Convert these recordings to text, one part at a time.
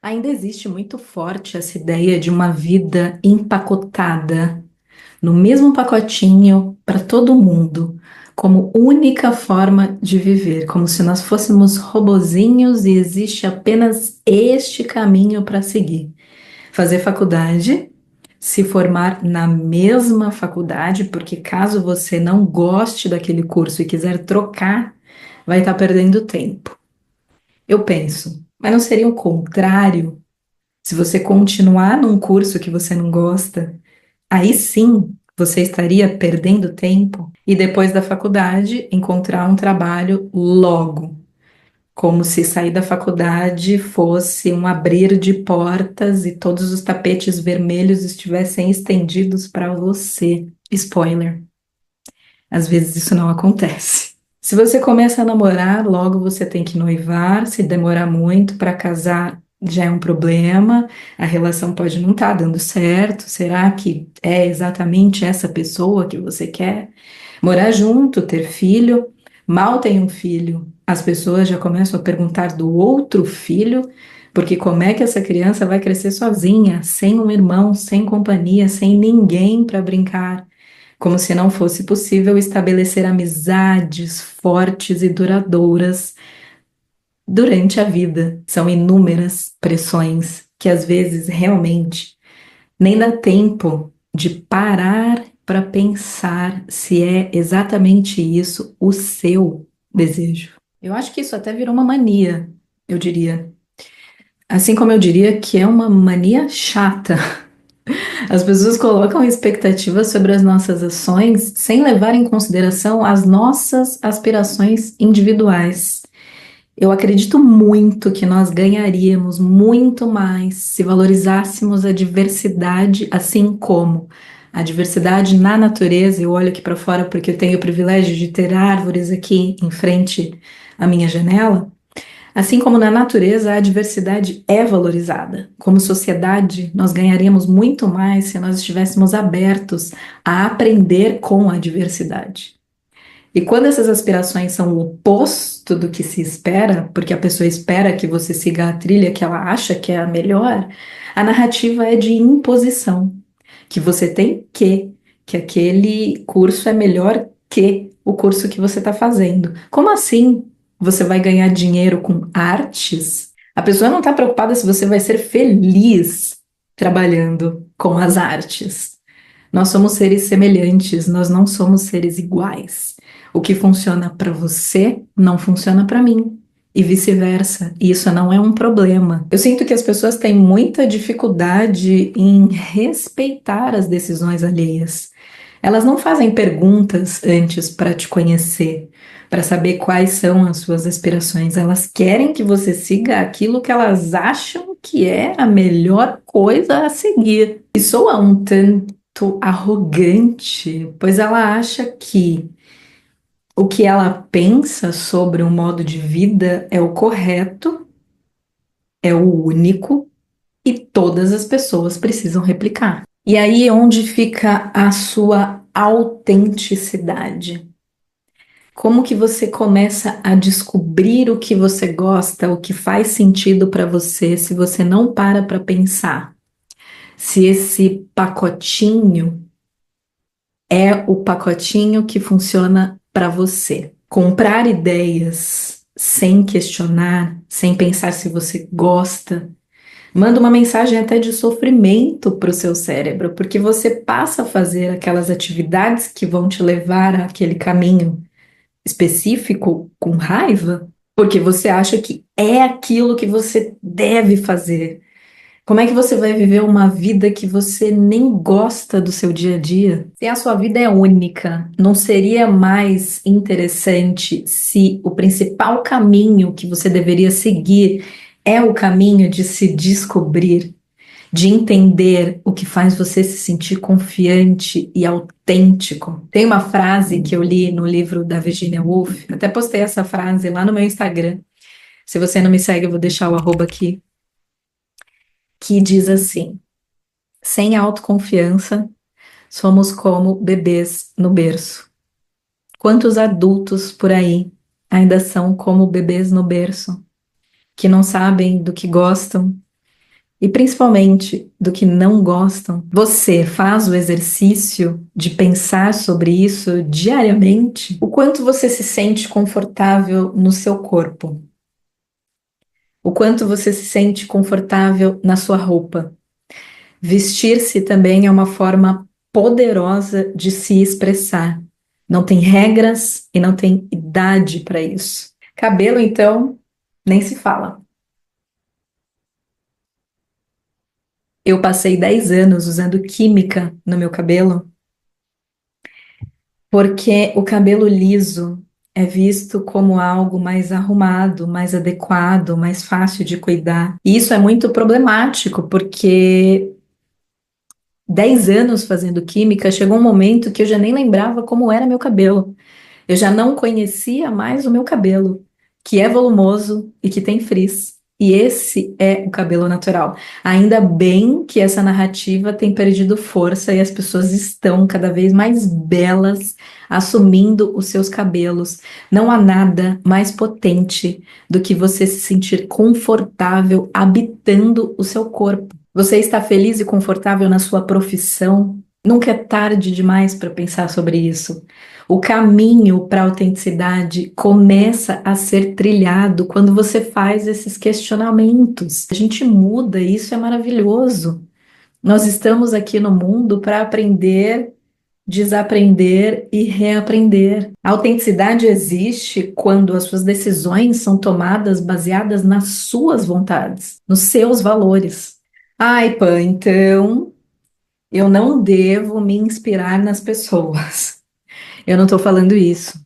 Ainda existe muito forte essa ideia de uma vida empacotada, no mesmo pacotinho para todo mundo, como única forma de viver, como se nós fôssemos robozinhos e existe apenas este caminho para seguir. Fazer faculdade, se formar na mesma faculdade, porque caso você não goste daquele curso e quiser trocar, vai estar perdendo tempo. Eu penso, mas não seria o contrário? Se você continuar num curso que você não gosta, aí sim você estaria perdendo tempo e depois da faculdade encontrar um trabalho logo, como se sair da faculdade fosse um abrir de portas e todos os tapetes vermelhos estivessem estendidos para você. Spoiler, às vezes isso não acontece. Se você começa a namorar, logo você tem que noivar. Se demorar muito para casar, já é um problema. A relação pode não estar dando certo. Será que é exatamente essa pessoa que você quer? Morar junto, ter filho. Mal tem um filho, as pessoas já começam a perguntar do outro filho, porque como é que essa criança vai crescer sozinha, sem um irmão, sem companhia, sem ninguém para brincar? Como se não fosse possível estabelecer amizades fortes e duradouras durante a vida. São inúmeras pressões que às vezes realmente nem dá tempo de parar para pensar se é exatamente isso o seu desejo. Eu acho que isso até virou uma mania, eu diria. Assim como eu diria que é uma mania chata. As pessoas colocam expectativas sobre as nossas ações sem levar em consideração as nossas aspirações individuais. Eu acredito muito que nós ganharíamos muito mais se valorizássemos a diversidade, assim como a diversidade na natureza. Eu olho aqui para fora porque eu tenho o privilégio de ter árvores aqui em frente à minha janela. Assim como na natureza, a diversidade é valorizada. Como sociedade, nós ganharíamos muito mais se nós estivéssemos abertos a aprender com a diversidade. E quando essas aspirações são o oposto do que se espera, porque a pessoa espera que você siga a trilha que ela acha que é a melhor, a narrativa é de imposição, que você tem que aquele curso é melhor que o curso que você está fazendo. Como assim você vai ganhar dinheiro com artes? A pessoa não está preocupada se você vai ser feliz trabalhando com as artes. Nós somos seres semelhantes, nós não somos seres iguais. O que funciona para você não funciona para mim, e vice-versa. E isso não é um problema. Eu sinto que as pessoas têm muita dificuldade em respeitar as decisões alheias. Elas não fazem perguntas antes para te conhecer, para saber quais são as suas aspirações. Elas querem que você siga aquilo que elas acham que é a melhor coisa a seguir. E soa um tanto arrogante, pois ela acha que o que ela pensa sobre um modo de vida é o correto, é o único e todas as pessoas precisam replicar. E aí é onde fica a sua autenticidade. Como que você começa a descobrir o que você gosta, o que faz sentido para você, se você não para pensar se esse pacotinho é o pacotinho que funciona para você. Comprar ideias sem questionar, sem pensar se você gosta, manda uma mensagem até de sofrimento para o seu cérebro, porque você passa a fazer aquelas atividades que vão te levar àquele caminho específico com raiva, porque você acha que é aquilo que você deve fazer. Como é que você vai viver uma vida que você nem gosta do seu dia a dia? Se a sua vida é única, não seria mais interessante se o principal caminho que você deveria seguir é o caminho de se descobrir, de entender o que faz você se sentir confiante e autêntico? Tem uma frase que eu li no livro da Virginia Woolf, até postei essa frase lá no meu Instagram. Se você não me segue, eu vou deixar o arroba aqui, que diz assim: sem autoconfiança, somos como bebês no berço. Quantos adultos por aí ainda são como bebês no berço, que não sabem do que gostam, e principalmente do que não gostam, você faz o exercício de pensar sobre isso diariamente? O quanto você se sente confortável no seu corpo? O quanto você se sente confortável na sua roupa? Vestir-se também é uma forma poderosa de se expressar. Não tem regras e não tem idade para isso. Cabelo, então, nem se fala. Eu passei 10 anos usando química no meu cabelo, porque o cabelo liso é visto como algo mais arrumado, mais adequado, mais fácil de cuidar. E isso é muito problemático, porque 10 anos fazendo química, chegou um momento que eu já nem lembrava como era meu cabelo. Eu já não conhecia mais o meu cabelo, que é volumoso e que tem frizz. E esse é o cabelo natural. Ainda bem que essa narrativa tem perdido força e as pessoas estão cada vez mais belas assumindo os seus cabelos. Não há nada mais potente do que você se sentir confortável habitando o seu corpo. Você está feliz e confortável na sua profissão? Nunca é tarde demais para pensar sobre isso. O caminho para a autenticidade começa a ser trilhado quando você faz esses questionamentos. A gente muda, e isso é maravilhoso. Nós estamos aqui no mundo para aprender, desaprender e reaprender. A autenticidade existe quando as suas decisões são tomadas baseadas nas suas vontades, nos seus valores. Ai, Pã, então eu não devo me inspirar nas pessoas. Eu não estou falando isso.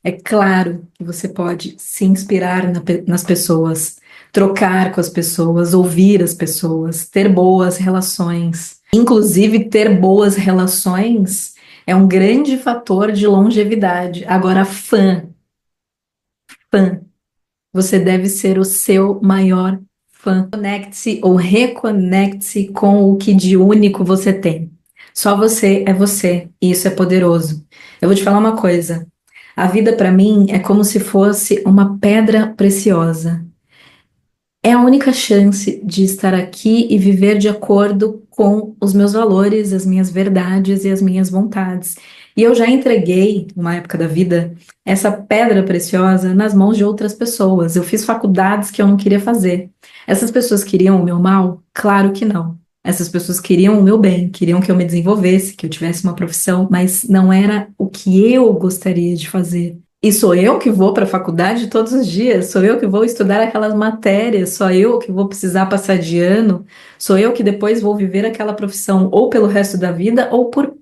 É claro que você pode se inspirar nas pessoas, trocar com as pessoas, ouvir as pessoas, ter boas relações. Inclusive, ter boas relações é um grande fator de longevidade. Agora, fã, você deve ser o seu maior fã. Conecte-se ou reconecte-se com o que de único você tem. Só você é você, e isso é poderoso. Eu vou te falar uma coisa. A vida para mim é como se fosse uma pedra preciosa. É a única chance de estar aqui e viver de acordo com os meus valores, as minhas verdades e as minhas vontades. E eu já entreguei, numa época da vida, essa pedra preciosa nas mãos de outras pessoas. Eu fiz faculdades que eu não queria fazer. Essas pessoas queriam o meu mal? Claro que não. Essas pessoas queriam o meu bem, queriam que eu me desenvolvesse, que eu tivesse uma profissão, mas não era o que eu gostaria de fazer. E sou eu que vou para a faculdade todos os dias, sou eu que vou estudar aquelas matérias, sou eu que vou precisar passar de ano, sou eu que depois vou viver aquela profissão ou pelo resto da vida ou por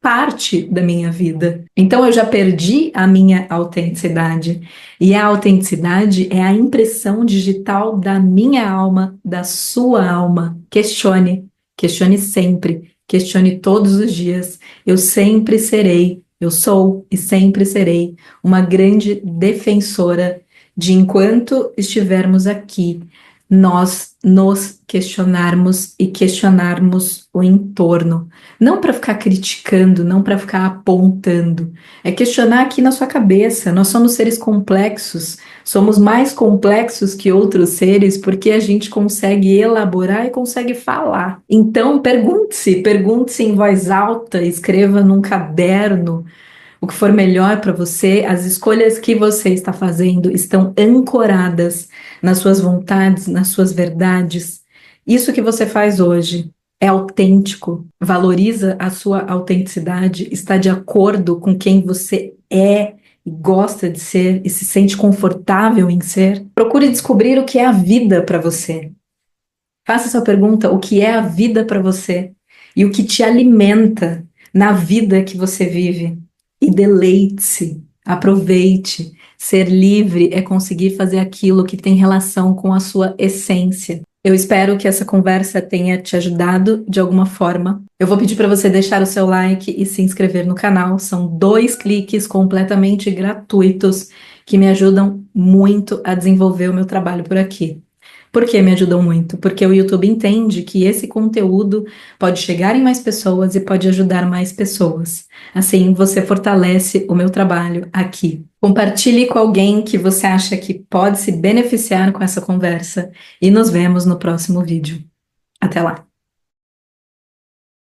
parte da minha vida. Então eu já perdi a minha autenticidade. E a autenticidade é a impressão digital da minha alma, da sua alma. Questione, questione sempre, questione todos os dias. Eu sempre serei, eu sou e sempre serei uma grande defensora de enquanto estivermos aqui, nós nos questionarmos e questionarmos o entorno. Não para ficar criticando, não para ficar apontando. É questionar aqui na sua cabeça. Nós somos seres complexos, somos mais complexos que outros seres porque a gente consegue elaborar e consegue falar. Então, pergunte-se em voz alta, escreva num caderno o que for melhor para você. As escolhas que você está fazendo estão ancoradas nas suas vontades, nas suas verdades. Isso que você faz hoje é autêntico, valoriza a sua autenticidade, está de acordo com quem você é e gosta de ser e se sente confortável em ser. Procure descobrir o que é a vida para você. Faça essa pergunta: o que é a vida para você? E o que te alimenta na vida que você vive? E deleite-se, aproveite. Ser livre é conseguir fazer aquilo que tem relação com a sua essência. Eu espero que essa conversa tenha te ajudado de alguma forma. Eu vou pedir para você deixar o seu like e se inscrever no canal. São 2 cliques completamente gratuitos que me ajudam muito a desenvolver o meu trabalho por aqui. Por que me ajudam muito? Porque o YouTube entende que esse conteúdo pode chegar em mais pessoas e pode ajudar mais pessoas. Assim, você fortalece o meu trabalho aqui. Compartilhe com alguém que você acha que pode se beneficiar com essa conversa e nos vemos no próximo vídeo. Até lá.